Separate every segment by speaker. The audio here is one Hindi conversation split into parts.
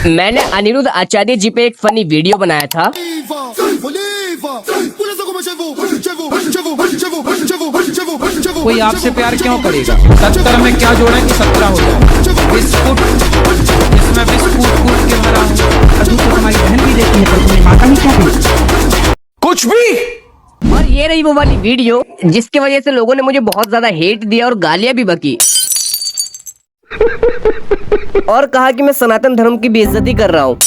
Speaker 1: मैंने अनिरुद्ध आचार्य जी पे एक फनी वीडियो बनाया था।
Speaker 2: कोई आपसे प्यार क्यों करेगा? 70 में क्या जोड़ा कि 17 हो जाए। बिस्कुट जिसमें बिस्कुट कूट के मरा हूँ।
Speaker 3: तो तुम्हारी बहन भी देती है, पर तुम्हें माता नहीं क्या दी?
Speaker 2: कुछ भी।
Speaker 1: और ये रही वो वाली वीडियो जिसकी वजह से लोगों ने मुझे बहुत ज्यादा हेट दिया और गालियां भी बकी और कहा कि मैं सनातन धर्म की बेइज्जती कर रहा हूँ।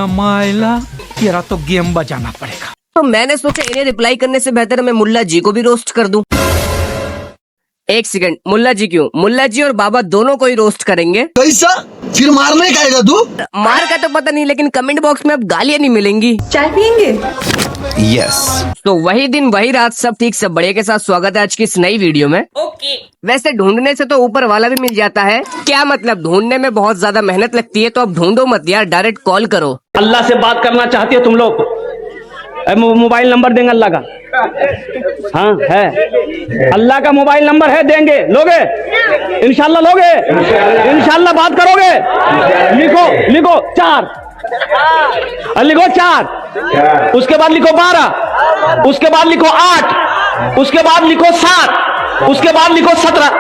Speaker 2: मायला तेरा तो गेम बजाना पड़ेगा।
Speaker 1: तो मैंने सोचा इन्हें रिप्लाई करने से बेहतर है मैं मुल्ला जी को भी रोस्ट कर दूं। एक सेकंड, मुल्ला जी क्यों? मुल्ला जी और बाबा दोनों को ही रोस्ट करेंगे।
Speaker 4: कैसा? फिर मारने का आएगा तू?
Speaker 1: मार का तो पता नहीं, लेकिन कमेंट बॉक्स में अब गालियां नहीं मिलेंगी।
Speaker 3: चाय पियेंगे?
Speaker 4: यस।
Speaker 1: तो वही दिन वही रात, सब ठीक सब बढ़िया के साथ स्वागत है आज की इस नई वीडियो में। ओके। वैसे ढूंढने से तो ऊपर वाला भी मिल जाता है। क्या मतलब, ढूंढने में बहुत ज्यादा मेहनत लगती है, तो अब ढूंढो मत यार, डायरेक्ट कॉल करो।
Speaker 5: अल्लाह से बात करना चाहती हो तुम लोग? मोबाइल नंबर देंगे अल्लाह का? हाँ है, अल्लाह का मोबाइल नंबर है, देंगे? लोगे? इंशाल्लाह लोगे? इंशाल्लाह बात करोगे? लिखो लिखो 4, लिखो 4, उसके बाद लिखो 12, उसके बाद लिखो 8, उसके बाद लिखो 7, उसके बाद लिखो 17।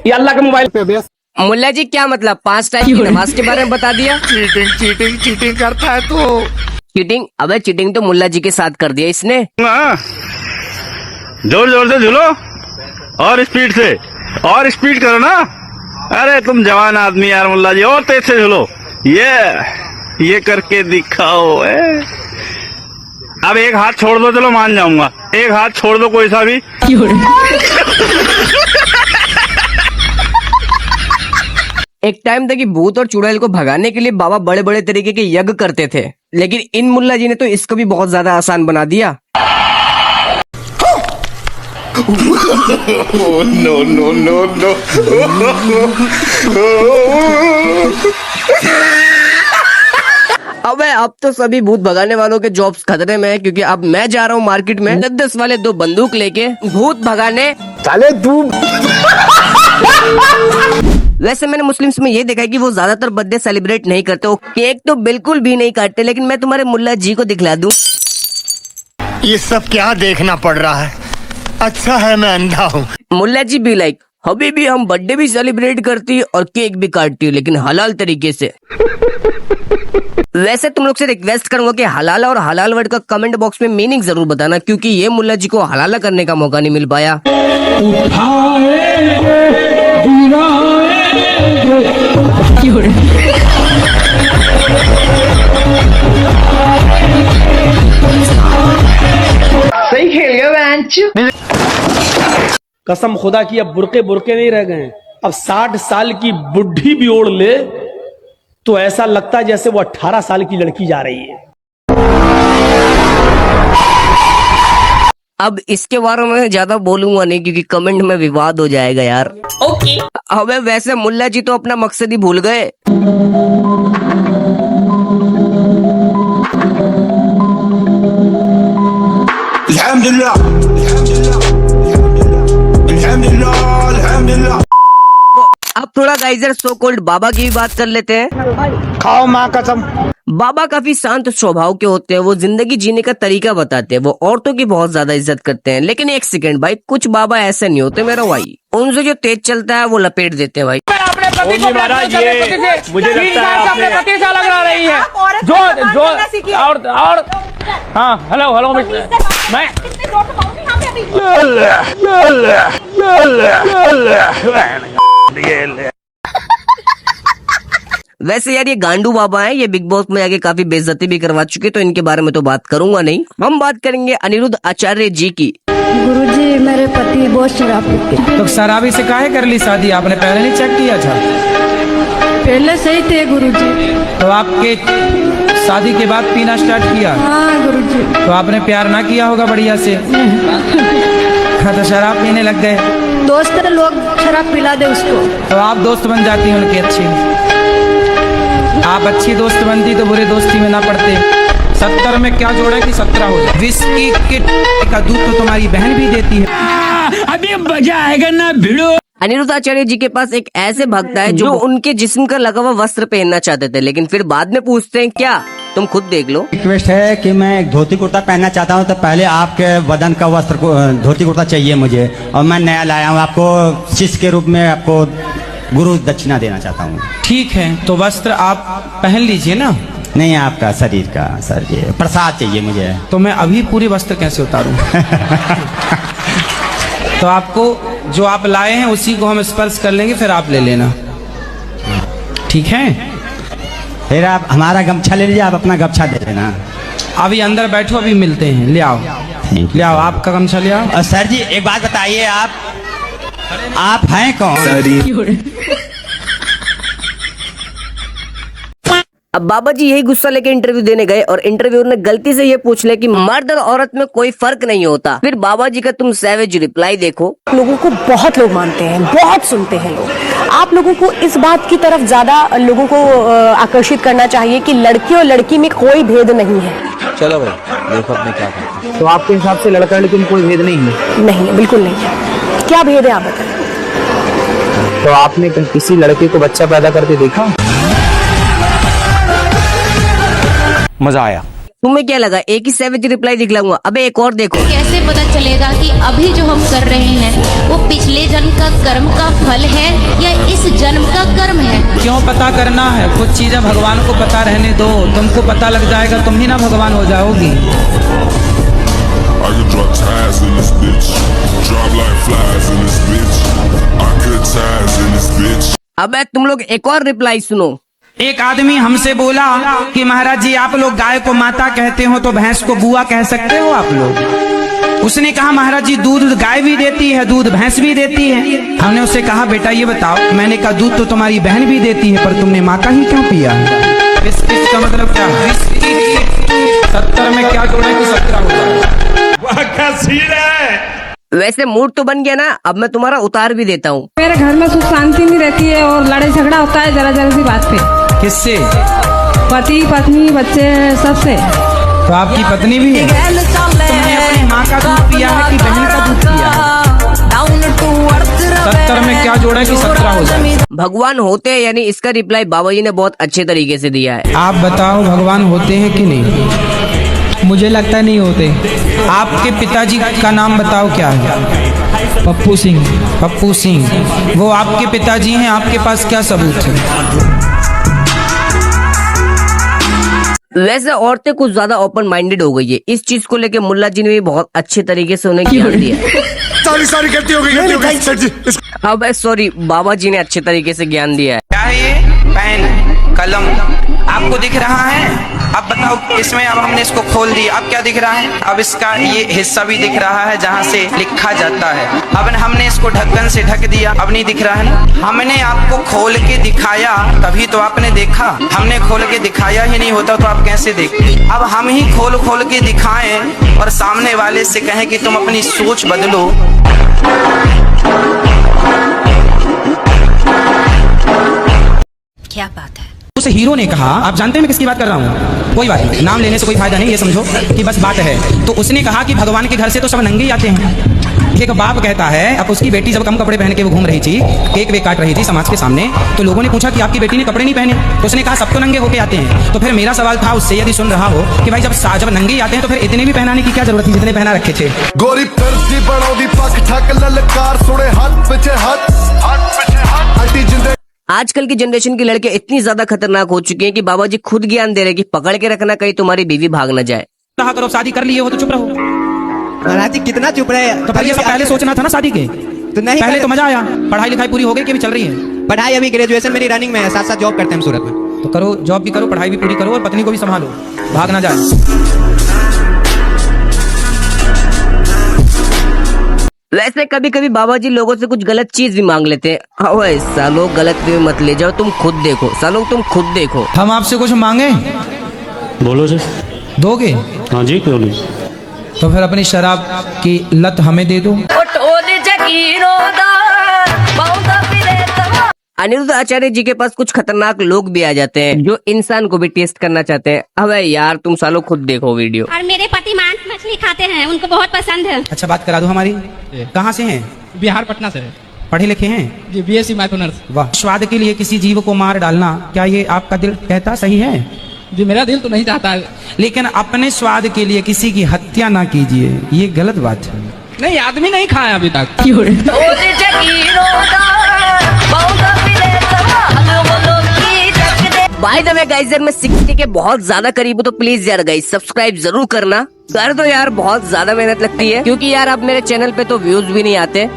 Speaker 5: ये अल्लाह के मोबाइल पे बेस।
Speaker 1: मुल्ला जी क्या मतलब 5 टाइम की नमाज के बारे में बता दिया?
Speaker 2: चीटिंग करता है तो।
Speaker 1: चीटिंग? अबे चीटिंग तो मुल्ला जी के साथ कर दिया इसने।
Speaker 6: जोर जोर से झूलो और स्पीड से, और स्पीड करो ना। अरे तुम जवान आदमी यार मुल्ला जी, और तेज से झूलो। ये करके दिखाओ। अब एक हाथ छोड़ दो, चलो मान जाऊंगा। एक हाथ छोड़ दो कोई सा भी।
Speaker 1: एक टाइम था कि भूत और चुड़ैल को भगाने के लिए बाबा बड़े बड़े तरीके के यज्ञ करते थे, लेकिन इन मुल्ला जी ने तो इसको भी बहुत ज्यादा आसान बना दिया।
Speaker 4: No no no no.
Speaker 1: अबे अब तो सभी भूत भगाने वालों के जॉब्स खतरे में है, क्योंकि अब मैं जा रहा हूँ मार्केट में 10 वाले 2 बंदूक लेके भूत भगाने।
Speaker 4: साले तू।
Speaker 1: वैसे मैंने मुस्लिम्स में ये देखा है कि वो ज्यादातर बर्थडे सेलिब्रेट नहीं करते, वो केक तो बिल्कुल भी नहीं काटते। लेकिन मैं तुम्हारे मुल्ला जी को दिखला दूं।
Speaker 4: ये सब क्या देखना पड़ रहा है? अच्छा है मैं अंधा हूँ।
Speaker 1: मुल्ला जी भी लाइक, अभी भी हम बर्थडे भी सेलिब्रेट करती और केक भी काटती, लेकिन हलाल तरीके से। वैसे तुम लोग से रिक्वेस्ट करूंगा कि हलाला और हलाल वर्ड का कमेंट बॉक्स में मीनिंग जरूर बताना, क्योंकि ये मुल्ला जी को हलाला करने का मौका नहीं मिल पाया।
Speaker 5: सही खेल गया बेंच। कसम खुदा की अब बुरके बुरके नहीं रह गए। अब 60 साल की बुढ़ी भी ओढ़ ले तो ऐसा लगता है जैसे वो 18 साल की लड़की जा रही है।
Speaker 1: अब इसके बारे में ज्यादा बोलूंगा नहीं, क्योंकि कमेंट में विवाद हो जाएगा यार। ओके। अबे वैसे मुल्ला जी तो अपना मकसद ही भूल गए। अब थोड़ा गाइजर सो कोल्ड बाबा की भी बात कर लेते हैं।
Speaker 5: खाओ माँ कसम।
Speaker 1: बाबा काफी शांत स्वभाव के होते हैं, वो जिंदगी जीने का तरीका बताते हैं, वो औरतों की बहुत ज्यादा इज्जत करते हैं। लेकिन एक सेकंड भाई, कुछ बाबा ऐसे नहीं होते मेरा भाई, उनसे जो तेज चलता है वो लपेट देते हैं भाई।
Speaker 5: महाराज ये मुझे लगता है अपने पति से अलग रह रही है। जो और हाँ हेलो हेलो मैं
Speaker 1: वैसे यार ये गांडू बाबा हैं, ये बिग बॉस में आगे काफी बेइज्जती भी करवा चुके, तो इनके बारे में तो बात करूंगा नहीं। हम बात करेंगे अनिरुद्ध आचार्य जी की।
Speaker 7: गुरुजी मेरे पति बहुत शराब पीते।
Speaker 2: तो शराबी से काहे कर ली शादी? आपने पहले नहीं चेक किया था?
Speaker 7: पहले सही थे गुरुजी।
Speaker 2: तो आपके शादी के बाद पीना स्टार्ट किया?
Speaker 7: हाँ गुरुजी।
Speaker 2: तो आपने प्यार ना किया होगा बढ़िया से। हाँ तो शराब पीने लग गए।
Speaker 7: दोस्त लोग शराब पिला दे उसको,
Speaker 2: तो आप दोस्त बन जाती हैं उनकी अच्छी। आप अच्छी दोस्त बनती तो बुरी दोस्ती में ना पड़ते। 70 में क्या जोड़ा कि 17 हो जाए। विस्की किट का दूध तो तुम्हारी बहन भी देती है।
Speaker 3: अभी मजा आएगा ना भिड़ो।
Speaker 1: अनिरुद्ध आचार्य जी के पास एक ऐसे भक्त है जो उनके जिस्म का लगा हुआ वस्त्र पहनना चाहते थे, लेकिन फिर बाद में पूछते हैं क्या, तुम खुद देख लो।
Speaker 8: रिक्वेस्ट है कि मैं एक धोती कुर्ता पहनना चाहता हूँ, तो पहले आपके बदन का वस्त्र को धोती कुर्ता चाहिए मुझे, और मैं नया लाया हूँ, आपको शिष्य के रूप में आपको गुरु दक्षिणा देना चाहता हूँ।
Speaker 2: ठीक है, तो वस्त्र आप पहन लीजिए ना।
Speaker 8: नहीं, आपका शरीर का सर जी प्रसाद चाहिए मुझे।
Speaker 2: तो मैं अभी पूरे वस्त्र कैसे उतारूं? तो आपको जो आप लाए हैं उसी को हम स्पर्श कर लेंगे, फिर आप ले लेना, ठीक है?
Speaker 8: फिर आप हमारा गमछा ले लीजिए, आप अपना गमछा दे देना।
Speaker 2: अभी अंदर बैठो, अभी मिलते हैं। ले आओ, ले आओ, आपका गमछा ले आओ।
Speaker 8: और सर जी एक बात बताइए, आप हैं कौन?
Speaker 1: अब बाबा जी यही गुस्सा लेके इंटरव्यू देने गए और इंटरव्यूअर ने गलती से ये पूछ लिया कि मर्द और औरत में कोई फर्क नहीं होता। फिर बाबा जी का तुम सैवेज रिप्लाई देखो।
Speaker 9: लोगों को बहुत लोग मानते हैं, बहुत सुनते हैं लोग। आप लोगों को इस बात की तरफ ज्यादा लोगों को आकर्षित करना चाहिए कि लड़की और लड़की में कोई भेद नहीं है।
Speaker 10: चलो भाई देखो अपने क्या करते हैं।
Speaker 3: तो आपके हिसाब से लड़का लड़की में कोई भेद नहीं है?
Speaker 9: नहीं, बिल्कुल नहीं है। क्या भेद है आप बताएं।
Speaker 3: तो आपने किसी लड़के को बच्चा पैदा करके देखा?
Speaker 10: मजा आया।
Speaker 1: तुम्हें क्या लगा एक ही सैवेज रिप्लाई दिखलाऊंगा? अबे एक और देखो।
Speaker 11: कैसे पता चलेगा कि अभी जो हम कर रहे हैं वो पिछले जन्म का कर्म का फल है या इस जन्म का कर्म है?
Speaker 2: क्यों पता करना है? कुछ चीजें भगवान को पता रहने दो, तुमको पता लग जाएगा, तुम ही ना भगवान हो जाओगी।
Speaker 1: अबे तुम लोग एक और रिप्लाई सुनो।
Speaker 2: एक आदमी हमसे बोला कि महाराज जी आप लोग गाय को माता कहते हो तो भैंस को बुआ कह सकते हो आप लोग? उसने कहा महाराज जी दूध गाय भी देती है, दूध भैंस भी देती है। हमने उससे कहा बेटा ये बताओ, मैंने कहा दूध तो तुम्हारी बहन भी देती है, पर तुमने माँ का ही क्यों पिया? इसका मतलब क्या है? 70 में क्या जोड़ा कि 17 होता है?
Speaker 1: वैसे मूड तो बन गया ना, अब मैं तुम्हारा उतार भी देता हूँ।
Speaker 7: मेरे घर में सुख शांति नहीं रहती है और लड़ाई झगड़ा होता है जरा जरा सी बात पे।
Speaker 2: किससे?
Speaker 7: पति पत्नी बच्चे सबसे।
Speaker 2: तो आपकी पत्नी भी है? तुमने अपनी माँ का दूध पिया है कि बहन का दूध पिया है? 70 में क्या जोड़ा कि 17 हो जाए?
Speaker 1: भगवान होते हैं यानी इसका रिप्लाई बाबा जी ने बहुत अच्छे तरीके से दिया है।
Speaker 2: आप बताओ भगवान होते हैं कि नहीं? मुझे लगता नहीं होते। आपके पिताजी का नाम बताओ क्या है?
Speaker 3: पप्पू सिंह।
Speaker 2: पप्पू सिंह, वो आपके पिताजी हैं, आपके पास क्या सबूत है?
Speaker 1: वैसे औरतें कुछ ज्यादा ओपन माइंडेड हो गई है, इस चीज को लेके मुल्ला जी ने भी बहुत अच्छे तरीके से उन्हें ज्ञान दिया।
Speaker 4: सारी गलती हो गई सर जी।
Speaker 1: अब सॉरी, बाबा जी ने अच्छे तरीके से ज्ञान दिया है।
Speaker 2: क्या है ये? पेन कलम आपको दिख रहा है? अब बताओ इसमें, अब हमने इसको खोल दिया, अब क्या दिख रहा है? अब इसका ये हिस्सा भी दिख रहा है जहाँ से लिखा जाता है। अब हमने इसको ढक्कन से ढक दिया, अब नहीं दिख रहा है ना? हमने आपको खोल के दिखाया तभी तो आपने देखा, हमने खोल के दिखाया ही नहीं होता तो आप कैसे देखते? अब हम ही खोल के दिखाएं और सामने वाले से कहें कि तुम अपनी सोच बदलो।
Speaker 11: क्या बात है?
Speaker 2: उस हीरो ने कहा, आप जानते हैं मैं किसकी बात कर रहा हूँ? कोई बात नहीं, नाम लेने से कोई फायदा नहीं, ये समझो कि बस बात है। तो उसने कहा कि भगवान के घर से तो सब नंगे ही आते हैं। एक बाप कहता है, अब उसकी बेटी जब कम कपड़े पहन के वो घूम रही थी, केक वेक काट रही थी समाज के सामने, तो लोगों ने पूछा कि आपकी बेटी ने कपड़े नहीं पहने? तो उसने कहा सब तो नंगे होके आते हैं। तो फिर मेरा सवाल था उससे, यदि सुन रहा हो, कि भाई जब नंगे ही आते हैं तो फिर इतने भी पहनाने की क्या जरूरत थी जितने पहना रखे थे?
Speaker 4: गोरी फिरती बड़ोदी पक ठक ललकार सुने हाथ पीछे हाथ अटी जिंदगी।
Speaker 1: आजकल की जनरेशन के लड़के इतनी ज्यादा खतरनाक हो चुके हैं कि बाबा जी खुद ज्ञान दे रहे कि पकड़ के रखना, कहीं तुम्हारी बीवी भाग न जाए।
Speaker 2: कहा करो शादी कर लिए हो तो चुप रहो।
Speaker 8: महाराज जी कितना चुप रहे?
Speaker 2: तो फिर ये सब पहले सोचना था ना शादी के।
Speaker 8: तो नहीं,
Speaker 2: पहले तो मजा आया। पढ़ाई लिखाई पूरी हो गई कि अभी चल रही है?
Speaker 8: पढ़ाई अभी ग्रेजुएशन मेरी रनिंग में है, साथ साथ जॉब करते हैं हम सूरत में।
Speaker 2: तो करो, जॉब भी करो, पढ़ाई भी पूरी करो और पत्नी को भी संभालो, भाग ना जाए।
Speaker 1: वैसे कभी कभी बाबा जी लोगों से कुछ गलत चीज भी मांग लेते हैं। ओए सालो गलत वे मत ले जाओ, तुम खुद देखो सालो, तुम खुद देखो।
Speaker 2: हम आपसे कुछ मांगे?
Speaker 6: बोलो सर।
Speaker 2: दोगे?
Speaker 6: हाँ जी क्यों नहीं।
Speaker 2: तो फिर अपनी शराब की लत हमें दे दो।
Speaker 1: अनिरुद्ध आचार्य जी के पास कुछ खतरनाक लोग भी आ जाते हैं जो इंसान को भी टेस्ट करना चाहते हैं। अबे यार तुम सालो खुद देखो वीडियो।
Speaker 11: और मेरे पति मांस मछली खाते हैं, उनको बहुत पसंद है।
Speaker 2: अच्छा बात करा दो हमारी। कहाँ से हैं?
Speaker 3: बिहार पटना से। पढ़े लिखे हैं?
Speaker 7: जी BSc मैथ ऑनर्स।
Speaker 3: वाह। स्वाद के लिए किसी जीव को मार डालना, क्या ये आपका दिल कहता सही है?
Speaker 7: जी मेरा दिल तो नहीं चाहता है।
Speaker 3: लेकिन अपने स्वाद के लिए किसी की हत्या ना कीजिए, ये गलत बात है।
Speaker 7: नहीं आदमी नहीं खाया अभी तक।
Speaker 1: बाय द वे गाइस, मैं 60 के बहुत ज्यादा करीब हूँ, तो प्लीज यार गाइस सब्सक्राइब जरूर करना कर दो यार, बहुत ज्यादा मेहनत लगती है, क्योंकि यार अब मेरे चैनल पे तो व्यूज भी नहीं आते।